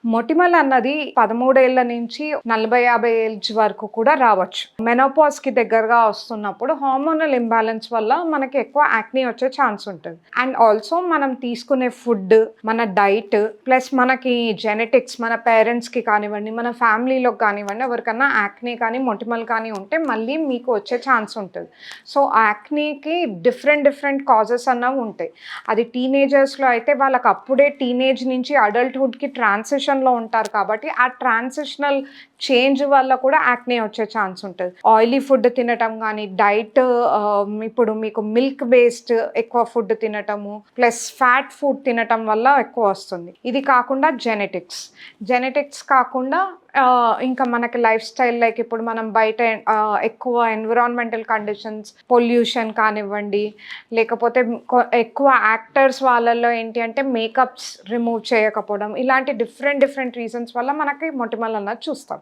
మొటిమల అన్నది 13 ఏళ్ల నుంచి 40, 50 ఏజ్ వరకు కూడా రావచ్చు. మెనోపాజ్‌కి దగ్గరగా వస్తున్నప్పుడు హార్మోనల్ ఇంబాలెన్స్ వల్ల మనకి ఎక్కువ యాక్నీ వచ్చే ఛాన్స్ ఉంటది. అండ్ ఆల్సో మనం తీసుకునే ఫుడ్, మన డైట్ ప్లస్ మనకి జెనెటిక్స్ మన పేరెంట్స్‌కి కానివ్వండి, మన ఫ్యామిలీలో కానివ్వండి ఎవరికన్నా యాక్నీ కానీ, మొటిమలు కానీ ఉంటే మళ్ళీ మీకు వచ్చే ఛాన్స్ ఉంటది. సో, యాక్నీకి డిఫరెంట్ కాజెస్ అన్నవి ఉంటాయి. అది టీనేజర్స్‌లో అయితే వాళ్ళకి అప్పుడే టీనేజ్ నుంచి అడల్ట్‌హుడ్‌కి ట్రాన్సిషన్‌లో ఉంటారు కాబట్టి, ఆ ట్రాన్సిషనల్ చేంజ్ వల్ల కూడా యాక్నీ వచ్చే ఛాన్స్ ఉంటది. ఆయిలీ ఫుడ్ తినటం గానీ, డైట్ ఇప్పుడు మీకు మిల్క్ బేస్డ్ ఎక్కువ ఫుడ్ తినటము, ప్లస్ ఫ్యాట్ ఫుడ్ తినటం వల్ల ఎక్కువ వస్తుంది. ఇది కాకుండా జెనెటిక్స్ కాకుండా ఇంకా మనకి లైఫ్ స్టైల్ లైక్ ఇప్పుడు మనం బయట ఎక్కువ ఎన్విరాన్మెంటల్ కండిషన్స్, పొల్యూషన్ కానివ్వండి, లేకపోతే ఎక్కువ యాక్టర్స్ వాళ్ళల్లో ఏంటి అంటే మేకప్స్ రిమూవ్ చేయకపోవడం, ఇలాంటి డిఫరెంట్ రీజన్స్ వల్ల మనకి మొటిమలు అన్నది చూస్తాం.